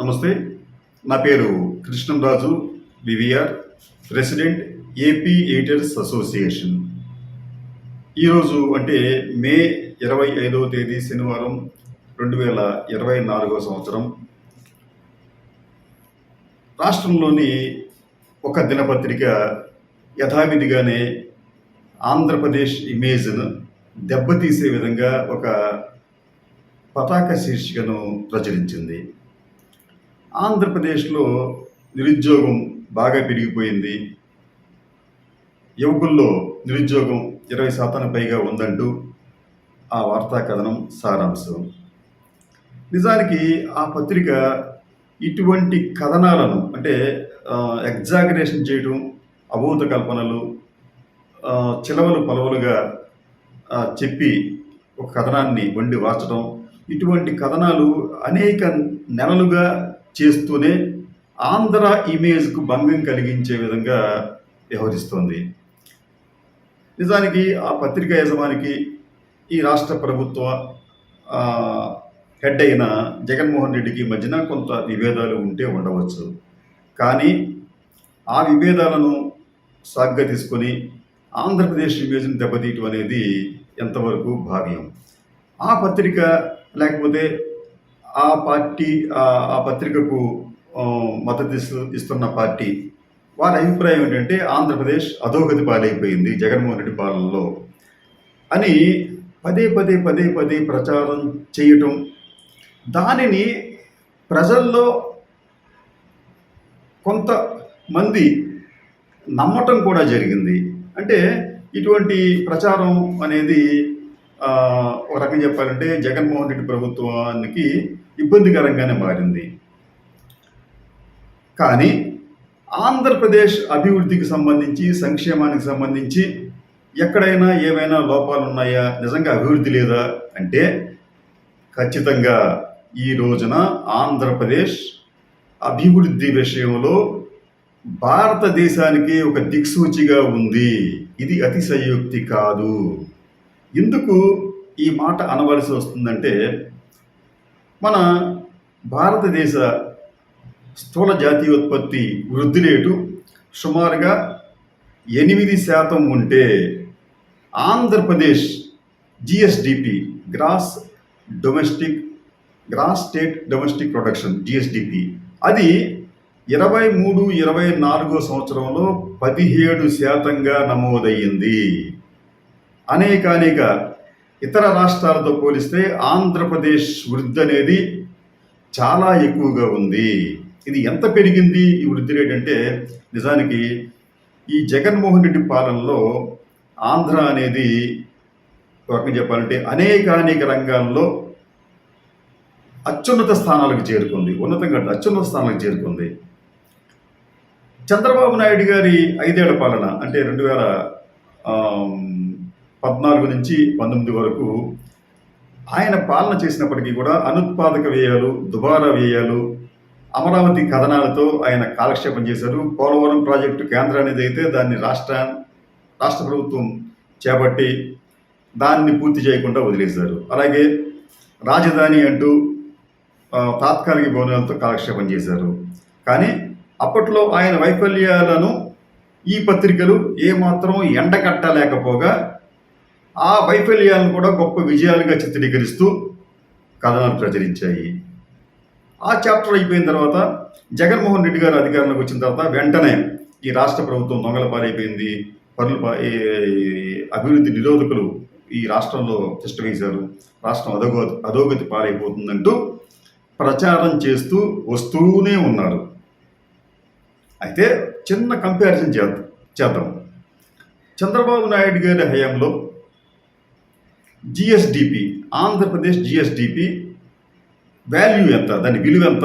నమస్తే. నా పేరు Krishnamraju VVR, president AP editors association. ఈరోజు అంటే మే 25వ తేదీ శనివారం 2024 సంవత్సరం. రాష్ట్రంలోని ఒక దినపత్రిక యథావిధిగానే ఆంధ్రప్రదేశ్ ఇమేజ్ను దెబ్బతీసే విధంగా ఒక పతాక శీర్షికను ప్రచురించింది. ఆంధ్రప్రదేశ్లో నిరుద్యోగం బాగా పెరిగిపోయింది, యువకుల్లో నిరుద్యోగం 20% పైగా ఉందంటూ ఆ వార్తా కథనం సారాంశం. నిజానికి ఆ పత్రిక ఇటువంటి కథనాలను అంటే ఎగ్జాగరేషన్ చేయడం, అభూత కల్పనలు, చిలవలు పలవలుగా చెప్పి ఒక కథనాన్ని వండి వార్చడం, ఇటువంటి కథనాలు అనేక నెలలుగా చేస్తూనే ఆంధ్ర ఇమేజ్కు భంగం కలిగించే విధంగా వ్యవహరిస్తోంది. నిజానికి ఆ పత్రికా యజమానికి ఈ రాష్ట్ర ప్రభుత్వ హెడ్ అయిన జగన్మోహన్ రెడ్డికి మధ్యన కొంత విభేదాలు ఉంటే ఉండవచ్చు. కానీ ఆ విభేదాలను సాగ్గా తీసుకొని ఆంధ్రప్రదేశ్ ఇమేజ్ని దెబ్బతీయటం అనేది ఎంతవరకు భావ్యం? ఆ పత్రిక లేకపోతే ఆ పార్టీ ఆ పత్రికకు మద్దతు ఇస్తున్న పార్టీ వారి అభిప్రాయం ఏంటంటే ఆంధ్రప్రదేశ్ అధోగతి పాలైపోయింది జగన్మోహన్ రెడ్డి పాలనలో అని పదే ప్రచారం చేయటం, దానిని ప్రజల్లో కొంతమంది నమ్మటం కూడా జరిగింది. అంటే ఇటువంటి ప్రచారం అనేది ఒక రకంగా చెప్పాలంటే జగన్మోహన్ రెడ్డి ప్రభుత్వానికి ఇబ్బందికరంగానే మారింది. కానీ ఆంధ్రప్రదేశ్ అభివృద్ధికి సంబంధించి, సంక్షేమానికి సంబంధించి ఎక్కడైనా ఏమైనా లోపాలు ఉన్నాయా, నిజంగా అభివృద్ధి లేదా అంటే ఖచ్చితంగా ఈ రోజున ఆంధ్రప్రదేశ్ అభివృద్ధి విషయంలో భారతదేశానికి ఒక దిక్సూచిగా ఉంది. ఇది అతిశయోక్తి కాదు. ఎందుకు ఈ మాట అనవలసి వస్తుందంటే, మన భారతదేశ స్థూల జాతీయోత్పత్తి వృద్ధి రేటు సుమారుగా 8% ఉంటే Andhra Pradesh GSDP gross state domestic production GSDP అది 23-24 సంవత్సరంలో 17% నమోదయ్యింది. అనేక ఇతర రాష్ట్రాలతో పోలిస్తే ఆంధ్రప్రదేశ్ వృద్ధి అనేది చాలా ఎక్కువగా ఉంది. ఇది ఎంత పెరిగింది ఈ వృద్ధి రేట్ అంటే, నిజానికి ఈ జగన్మోహన్ రెడ్డి పాలనలో ఆంధ్ర అనేది ఒక రకంగా చెప్పాలంటే అనేక రంగాల్లో అత్యున్నత స్థానాలకు చేరుకుంది. ఉన్నతంగా అత్యున్నత స్థానాలకు చేరుకుంది. చంద్రబాబు నాయుడు గారి 5 ఏళ్ల పాలన అంటే 2014 నుంచి 19 వరకు ఆయన పాలన చేసినప్పటికీ కూడా అనుత్పాదక వ్యయాలు, దుబారా వ్యయాలు, అమరావతి కథనాలతో ఆయన కాలక్షేపం చేశారు. పోలవరం ప్రాజెక్టు కేంద్రానికి అయితే దాన్ని రాష్ట్ర ప్రభుత్వం చేపట్టి దాన్ని పూర్తి చేయకుండా వదిలేశారు. అలాగే రాజధాని అంటూ తాత్కాలిక భవనాలతో కాలక్షేపం చేశారు. కానీ అప్పట్లో ఆయన వైఫల్యాలను ఈ పత్రికలు ఏమాత్రం ఎండకట్టలేకపోగా ఆ వైఫల్యాలను కూడా గొప్ప విజయాలుగా చిత్రీకరిస్తూ కథనాలు ప్రచురించాయి. ఆ చాప్టర్ అయిపోయిన తర్వాత జగన్మోహన్ రెడ్డి గారు అధికారంలోకి వచ్చిన తర్వాత వెంటనే ఈ రాష్ట్ర ప్రభుత్వం దొంగల పాలైపోయింది, అభివృద్ధి నిరోధకులు ఈ రాష్ట్రంలో తిష్టవేశారు, రాష్ట్రం అధోగతి పాలైపోతుందంటూ ప్రచారం చేస్తూ వస్తూనే ఉన్నారు. అయితే చిన్న కంపారిజన్ చేద్దాం. చంద్రబాబు నాయుడు గారి హయాంలో జిఎస్డిపి, ఆంధ్రప్రదేశ్ జిఎస్డిపి వాల్యూ ఎంత, దాని విలువ ఎంత,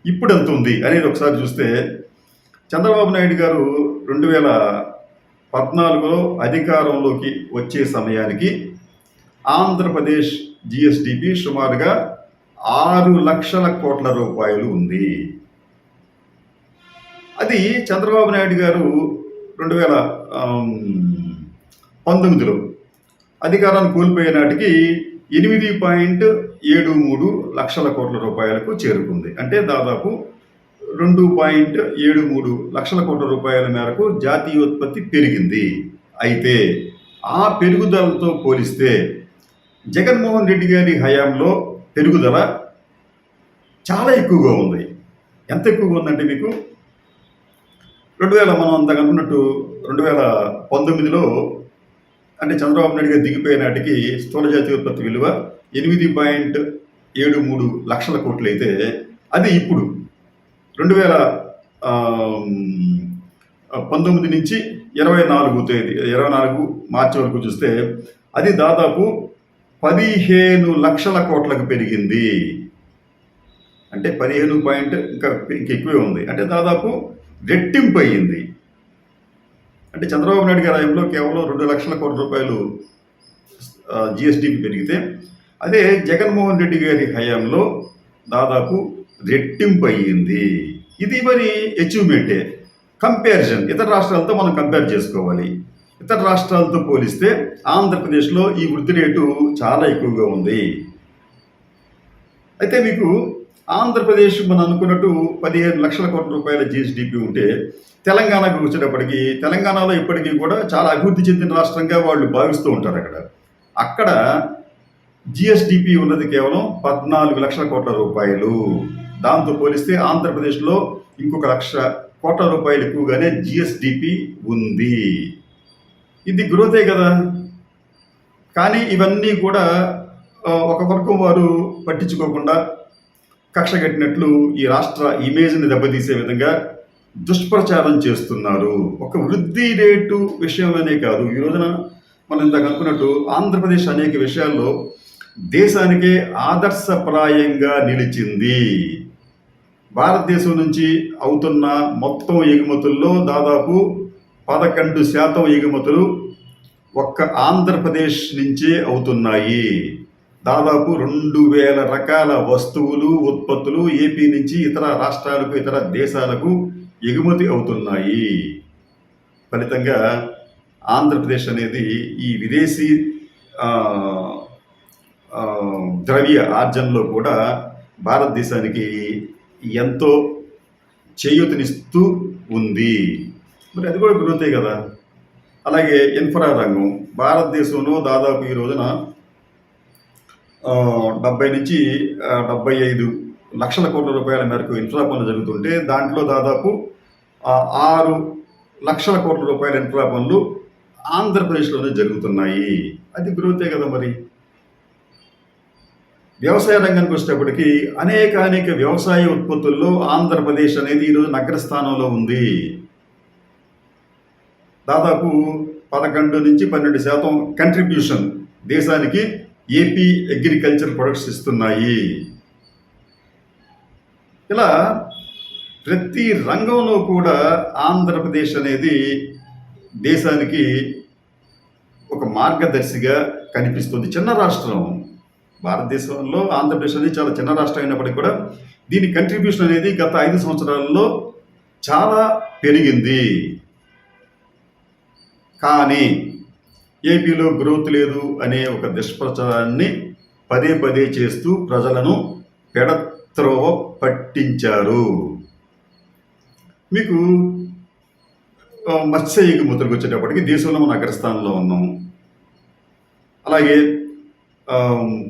ఇప్పుడు ఎంత ఉంది అనేది ఒకసారి చూస్తే, చంద్రబాబు నాయుడు గారు 2014లో అధికారంలోకి వచ్చే సమయానికి ఆంధ్రప్రదేశ్ జిఎస్డిపి సుమారుగా 6 లక్షల కోట్ల రూపాయలు ఉంది. అది చంద్రబాబు నాయుడు గారు 2019లో అధికారాన్ని కోల్పోయే నాటికి 8.73 లక్షల కోట్ల రూపాయలకు చేరుకుంది. అంటే దాదాపు 2.73 లక్షల కోట్ల రూపాయల మేరకు జాతీయోత్పత్తి పెరిగింది. అయితే ఆ పెరుగుదలతో పోలిస్తే జగన్మోహన్ రెడ్డి గారి హయాంలో పెరుగుదల చాలా ఎక్కువగా ఉంది. ఎంత ఎక్కువగా ఉందంటే మీకు 2000 మనం అంతకు అనుకున్నట్టు 2019లో అంటే చంద్రబాబు నాయుడు గారు దిగిపోయే నాటికి స్థూల జాతీయోత్పత్తి విలువ 8.73 లక్షల కోట్లు అయితే అది ఇప్పుడు 2019 నుంచి 24 మార్చి వరకు చూస్తే అది దాదాపు 15 లక్షల కోట్లకు పెరిగింది. అంటే 15 పాయింట్ ఇంకా ఎక్కువే ఉంది. అంటే దాదాపు రెట్టింపు అయ్యింది. అంటే చంద్రబాబు నాయుడు గారి హయాంలో కేవలం 2 లక్షల కోట్ల రూపాయలు జిఎస్డిపి పెరిగితే అదే జగన్మోహన్ రెడ్డి గారి హయాంలో దాదాపు రెట్టింపు అయ్యింది. ఇది మరి అచీవ్మెంటే. కంపారిజన్ ఇతర రాష్ట్రాలతో మనం కంపేర్ చేసుకోవాలి. ఇతర రాష్ట్రాలతో పోలిస్తే ఆంధ్రప్రదేశ్లో ఈ వృద్ధి రేటు చాలా ఎక్కువగా ఉంది. అయితే మీకు ఆంధ్రప్రదేశ్ మనం అనుకున్నట్టు 15 లక్షల కోట్ల రూపాయల జిఎస్డిపి ఉంటే తెలంగాణకు వచ్చేటప్పటికి తెలంగాణలో ఇప్పటికీ కూడా చాలా అభివృద్ధి చెందిన రాష్ట్రంగా వాళ్ళు భావిస్తూ ఉంటారు. అక్కడ జిఎస్డిపి ఉన్నది కేవలం 14 లక్షల కోట్ల రూపాయలు. దాంతో పోలిస్తే ఆంధ్రప్రదేశ్లో ఇంకొక 1 లక్ష కోట్ల రూపాయలు ఎక్కువగానే జిఎస్డిపి ఉంది. ఇది గ్రోతే కదా. కానీ ఇవన్నీ కూడా ఒక వర్గం వారు పట్టించుకోకుండా కక్ష కట్టినట్లు ఈ రాష్ట్ర ఇమేజ్ని దెబ్బతీసే విధంగా దుష్ప్రచారం చేస్తున్నారు. ఒక వృద్ధి రేటు విషయంలోనే కాదు, ఈ రోజున మనం ఇందాక అనుకున్నట్టు ఆంధ్రప్రదేశ్ అనేక విషయాల్లో దేశానికే ఆదర్శప్రాయంగా నిలిచింది. భారతదేశం నుంచి అవుతున్న మొత్తం ఎగుమతుల్లో దాదాపు 11% ఎగుమతులు ఒక్క ఆంధ్రప్రదేశ్ నుంచే అవుతున్నాయి. దాదాపు 2000 రకాల వస్తువులు ఉత్పత్తులు ఏపీ నుంచి ఇతర రాష్ట్రాలకు ఇతర దేశాలకు ఎగుమతి అవుతున్నాయి. ఫలితంగా ఆంధ్రప్రదేశ్ అనేది ఈ విదేశీ ద్రవ్య ఆర్జనలో కూడా భారతదేశానికి ఎంతో చేయూతనిస్తూ ఉంది. మరి అది కూడా గ్రోతే కదా. అలాగే ఇన్ఫ్రా రంగం భారతదేశంలో దాదాపు ఈ రోజున 70 నుంచి 75 లక్షల కోట్ల రూపాయల మేరకు ఇన్ఫ్రా పనులు జరుగుతుంటే దాంట్లో దాదాపు 6 లక్షల కోట్ల రూపాయల ఇన్ఫ్రా పనులు ఆంధ్రప్రదేశ్లోనే జరుగుతున్నాయి. అది గ్రోతే కదా. మరి వ్యవసాయ రంగానికి వచ్చేటప్పటికి అనేక వ్యవసాయ ఉత్పత్తుల్లో ఆంధ్రప్రదేశ్ అనేది ఈరోజు అగ్రస్థానంలో ఉంది. దాదాపు 11 నుంచి 12% కంట్రిబ్యూషన్ దేశానికి ఏపీ అగ్రికల్చర్ ప్రొడక్ట్స్ ఇస్తున్నాయి. ఇలా ప్రతి రంగంలో కూడా ఆంధ్రప్రదేశ్ అనేది దేశానికి ఒక మార్గదర్శిగా కనిపిస్తుంది. చిన్న రాష్ట్రం, భారతదేశంలో ఆంధ్రప్రదేశ్ అనేది చాలా చిన్న రాష్ట్రం అయినప్పటికీ కూడా దీని కంట్రిబ్యూషన్ అనేది గత 5 సంవత్సరాలలో చాలా పెరిగింది. కానీ ఏపీలో గ్రోత్ లేదు అనే ఒక దుష్ప్రచారాన్ని పదే చేస్తూ ప్రజలను పెడత్రోవ పట్టించారు. మీకు మత్స్య ఎగుమతులకు వచ్చేటప్పటికి దేశంలో మనం అగ్రస్థానంలో ఉన్నాం. అలాగే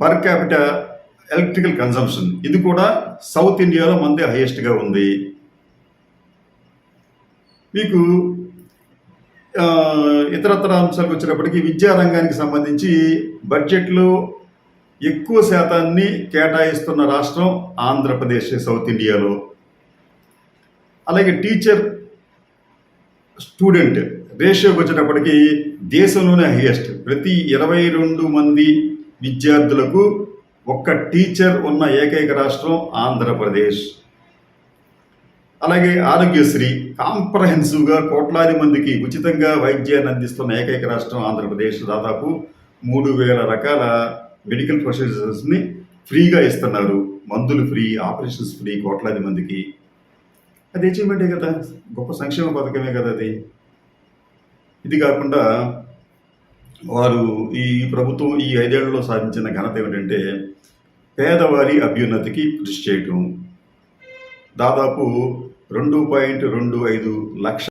పర్ క్యాపిటల్ ఎలక్ట్రికల్ కన్సంప్షన్ ఇది కూడా సౌత్ ఇండియాలో మనదే హైయెస్ట్గా ఉంది. మీకు ఇతరత్ర అంశాలకు వచ్చేటప్పటికి విద్యారంగానికి సంబంధించి బడ్జెట్లో ఎక్కువ శాతాన్ని కేటాయిస్తున్న రాష్ట్రం ఆంధ్రప్రదేశ్ సౌత్ ఇండియాలో. అలాగే టీచర్ స్టూడెంట్ రేషియోకి వచ్చేటప్పటికి దేశంలోనే హైయెస్ట్. ప్రతి 22 మంది విద్యార్థులకు ఒక్క టీచర్ ఉన్న ఏకైక రాష్ట్రం ఆంధ్రప్రదేశ్. అలాగే ఆరోగ్యశ్రీ కాంప్రహెన్సివ్గా కోట్లాది మందికి ఉచితంగా వైద్యాన్ని అందిస్తున్న ఏకైక రాష్ట్రం ఆంధ్రప్రదేశ్. దాదాపు 3000 రకాల మెడికల్ ప్రొసీజర్స్ని ఫ్రీగా ఇస్తున్నారు. మందులు ఫ్రీ, ఆపరేషన్స్ ఫ్రీ కోట్లాది మందికి. అది అచీవ్మెంటే కదా, గొప్ప సంక్షేమ పథకమే కదా అది. ఇది కాకుండా వారు ఈ ప్రభుత్వం ఈ 5 ఏళ్లలో సాధించిన ఘనత ఏమిటంటే పేదవారి అభ్యున్నతికి కృషి చేయటం. దాదాపు 2.25 లక్షల